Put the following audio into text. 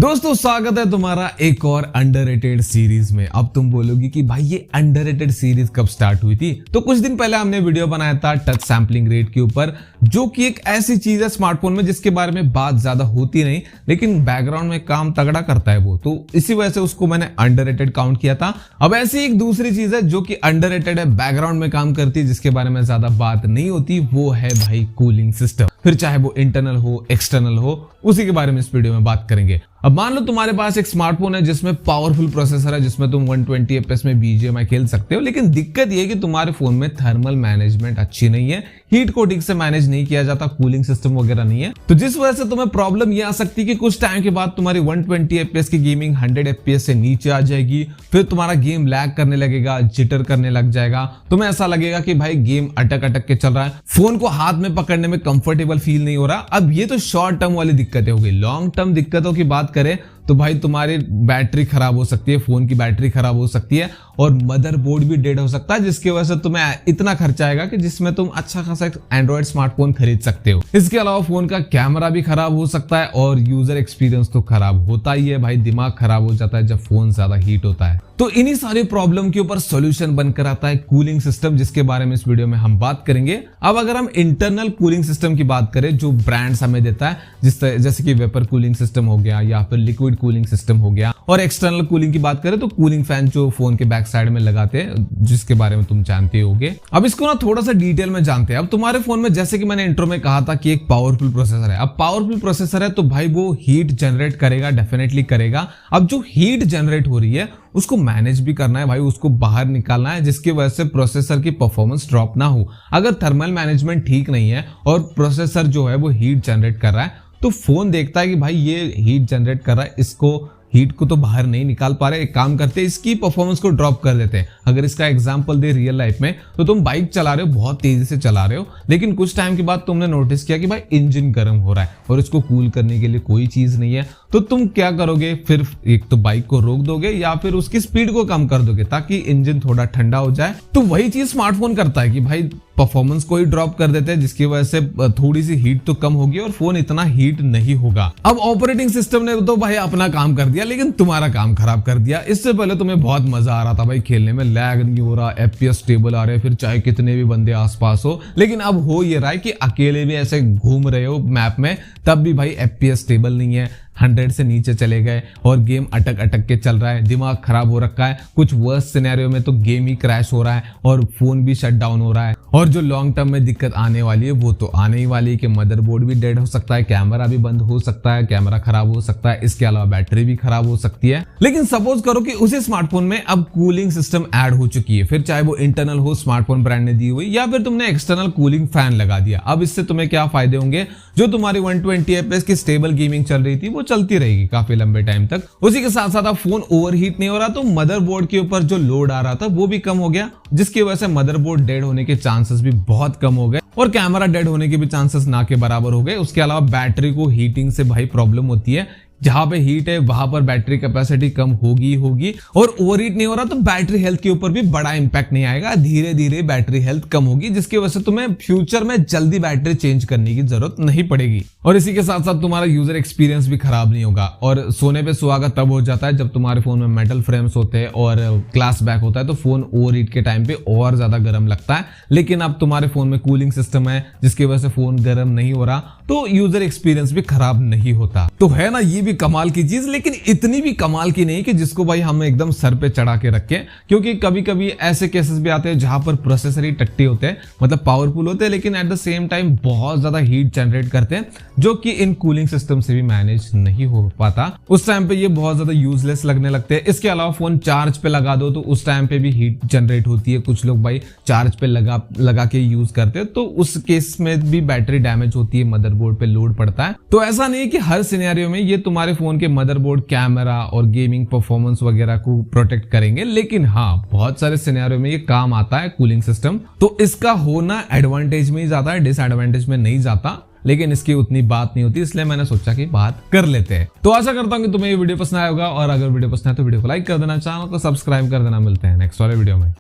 दोस्तों स्वागत है तुम्हारा एक और अंडररेटेड सीरीज में। अब तुम बोलोगी कि भाई ये अंडररेटेड सीरीज कब स्टार्ट हुई थी? तो कुछ दिन पहले हमने वीडियो बनाया था टच सैंपलिंग रेट के ऊपर, जो कि एक ऐसी चीज है स्मार्टफोन में जिसके बारे में बात ज्यादा होती नहीं, लेकिन बैकग्राउंड में काम तगड़ा करता है वो। तो इसी वजह से उसको मैंने अंडररेटेड काउंट किया था। अब ऐसी एक दूसरी चीज है जो कि अंडररेटेड है, बैकग्राउंड में काम करती है, जिसके बारे में ज्यादा बात नहीं होती, वो है भाई कूलिंग सिस्टम। फिर चाहे वो इंटरनल हो एक्सटर्नल हो, उसी के बारे में इस वीडियो में बात करेंगे। अब मान लो तुम्हारे पास एक स्मार्टफोन है जिसमें पावरफुल प्रोसेसर है, जिसमें तुम 120 FPS में BGMI खेल सकते हो, लेकिन दिक्कत ये है कि तुम्हारे फोन में थर्मल मैनेजमेंट अच्छी नहीं है, हीट को ठीक से मैनेज नहीं किया जाता, कूलिंग सिस्टम वगैरह नहीं है। तो जिस वजह से तुम्हें प्रॉब्लम ये आ सकती है कि कुछ टाइम के बाद तुम्हारी 120 FPS की गेमिंग 100 FPS से नीचे आ जाएगी, फिर तुम्हारा गेम लैग करने लगेगा, जिटर करने लग जाएगा, तुम्हें ऐसा लगेगा कि भाई गेम अटक अटक के चल रहा है, फोन को हाथ में पकड़ने में कंफर्टेबल फील नहीं हो रहा। अब ये तो शॉर्ट टर्म वाली दिक्कतें हो गई। लॉन्ग टर्म दिक्कतों की बात करें तो भाई तुम्हारी बैटरी खराब हो सकती है, फोन की बैटरी खराब हो सकती है, और मदरबोर्ड भी डेड हो सकता है, जिसकी वजह से तुम्हें इतना खर्चा आएगा कि जिसमें तुम अच्छा खासा एंड्रॉइड स्मार्टफोन खरीद सकते हो। इसके अलावा फोन का कैमरा भी खराब हो सकता है, और यूजर एक्सपीरियंस तो खराब होता ही है भाई, दिमाग खराब हो जाता है जब फोन ज्यादा हीट होता है। तो इन्हीं सारी प्रॉब्लम के ऊपर सॉल्यूशन बनकर आता है कूलिंग सिस्टम, जिसके बारे में इस वीडियो में हम बात करेंगे। अब अगर हम इंटरनल कूलिंग सिस्टम की बात करें जो ब्रांड्स हमें देता है, जैसे कि वेपर कूलिंग सिस्टम हो गया या फिर लिक्विड कूलिंग सिस्टम हो गया, और एक्सटर्नल कूलिंग की बात करें तो कूलिंग फैन जो फोन के बैक साइड में लगाते हैं, जिसके बारे में तुम जानते होगे। अब इसको ना थोड़ा सा डिटेल में जानते हैं। अब तुम्हारे फोन में जैसे कि मैंने इंट्रो में कहा था कि एक पावरफुल प्रोसेसर है। अब पावरफुल प्रोसेसर है तो भाई वो हीट जनरेट करेगा, डेफिनेटली करेगा। अब जो हीट जनरेट हो रही है उसको मैनेज भी करना है भाई, उसको बाहर निकालना है, जिसकी वजह से प्रोसेसर की परफॉर्मेंस ड्रॉप ना हो। अगर थर्मल मैनेजमेंट ठीक नहीं है और प्रोसेसर जो है वो हीट जनरेट कर रहा है, तो फोन देखता है कि भाई ये हीट जनरेट कर रहा है, इसको हीट को तो बाहर नहीं निकाल पा रहे, एक काम करते हैं इसकी परफॉर्मेंस को ड्रॉप कर देते हैं। अगर इसका एग्जांपल दे रियल लाइफ में, तो तुम बाइक चला रहे हो, बहुत तेजी से चला रहे हो, लेकिन कुछ टाइम के बाद तुमने नोटिस किया कि भाई इंजन गर्म हो रहा है और इसको कूल करने के लिए कोई चीज नहीं है। तो तुम क्या करोगे? फिर एक तो बाइक को रोक दोगे या फिर उसकी स्पीड को कम कर दोगे ताकि इंजन थोड़ा ठंडा हो जाए। तो वही चीज स्मार्टफोन करता है कि भाई परफॉर्मेंस को ही ड्रॉप कर देते हैं, जिसकी वजह से थोड़ी सी हीट तो कम होगी और फोन इतना हीट नहीं होगा। अब ऑपरेटिंग सिस्टम ने तो भाई अपना काम कर दिया, लेकिन तुम्हारा काम खराब कर दिया। इससे पहले तुम्हें बहुत मजा आ रहा था भाई खेलने में, लैग नहीं हो रहा, FPS स्टेबल आ रहे, फिर चाहे कितने भी बंदे आसपास हो, लेकिन अब हो ये रहा है कि अकेले भी ऐसे घूम रहे हो मैप में, तब भी भाई FPS स्टेबल नहीं है, 100 से नीचे चले गए और गेम अटक अटक के चल रहा है, दिमाग खराब हो रखा है। कुछ वर्स्ट सिनेरियो में तो गेम ही क्रैश हो रहा है और फोन भी शट डाउन हो रहा है। और जो लॉन्ग टर्म में दिक्कत आने वाली है वो तो आने ही वाली है कि मदरबोर्ड भी डेड हो सकता है, कैमरा भी बंद हो सकता है, कैमरा खराब हो सकता है, इसके अलावा बैटरी भी खराब हो सकती है। लेकिन सपोज करो कि उसी स्मार्टफोन में अब कूलिंग सिस्टम ऐड हो चुकी है, फिर चाहे वो इंटरनल हो, स्मार्टफोन ब्रांड ने दी हुई, या फिर तुमने एक्सटर्नल कूलिंग फैन लगा दिया। अब इससे तुम्हें क्या फायदे होंगे? जो तुम्हारी 120 FPS की स्टेबल गेमिंग चल रही थी वो चलती रहेगी काफी लंबे टाइम तक। उसी के साथ साथ अब फोन ओवरहीट नहीं हो रहा, तो मदरबोर्ड के ऊपर जो लोड आ रहा था वो भी कम हो गया, जिसकी वजह से मदरबोर्ड डेड होने के चांसेस भी बहुत कम हो गए और कैमरा डेड होने के भी चांसेस ना के बराबर हो गए। उसके अलावा बैटरी को हीटिंग से भाई प्रॉब्लम होती है, जहां पे हीट है वहां पर बैटरी कैपेसिटी कम होगी और ओवरहीट नहीं हो रहा, तो बैटरी हेल्थ के ऊपर भी बड़ा इंपैक्ट नहीं आएगा, धीरे धीरे बैटरी हेल्थ कम होगी, जिसकी वजह से तुम्हें फ्यूचर में जल्दी बैटरी चेंज करने की जरूरत नहीं पड़ेगी। और इसी के साथ साथ तुम्हारा यूजर एक्सपीरियंस भी खराब नहीं होगा। और सोने पे सुहागा तब हो जाता है जब तुम्हारे फोन में मेटल फ्रेम्स होते हैं और ग्लास बैक होता है, तो फोन ओवरहीट के टाइम पे और ज्यादा गर्म लगता है। लेकिन अब तुम्हारे फोन में कूलिंग सिस्टम है, जिसकी वजह से फोन गर्म नहीं हो रहा, तो यूजर एक्सपीरियंस भी खराब नहीं होता। तो है ना ये भी कमाल की चीज, लेकिन इतनी भी कमाल की नहीं कि जिसको भाई हम एकदम सर पे चढ़ा के रखें, क्योंकि कभी कभी ऐसे केसेस भी आते हैं जहां पर प्रोसेसर ही टट्टी होते हैं, मतलब पावरफुल होते हैं, लेकिन एट द सेम टाइम बहुत ज्यादा हीट जनरेट करते हैं, जो कि इन कूलिंग सिस्टम से भी मैनेज नहीं हो पाता। उस टाइम पे ये बहुत ज्यादा यूजलेस लगने लगते हैं। इसके अलावा फोन चार्ज पे लगा दो तो उस टाइम पे भी हीट जनरेट होती है। कुछ लोग भाई चार्ज पे लगा के यूज करते हैं, तो उस केस में भी बैटरी डैमेज होती है, मदरबोर्ड पे लोड पड़ता है। तो ऐसा नहीं है कि हर सिनेरियो में ये तुम्हारे फोन के मदरबोर्ड, कैमरा और गेमिंग परफॉर्मेंस वगैरह को प्रोटेक्ट करेंगे, लेकिन हाँ बहुत सारे सिनेरियो में ये काम आता है कूलिंग सिस्टम। तो इसका होना एडवांटेज में ही जाता है, डिसएडवांटेज में नहीं जाता, लेकिन इसकी उतनी बात नहीं होती, इसलिए मैंने सोचा कि बात कर लेते हैं। तो आशा करता हूं कि तुम्हें ये वीडियो पसंद आया होगा, और अगर वीडियो पसंद है तो वीडियो को लाइक कर देना, चैनल को सब्सक्राइब कर देना। मिलते हैं नेक्स्ट वाले वीडियो में।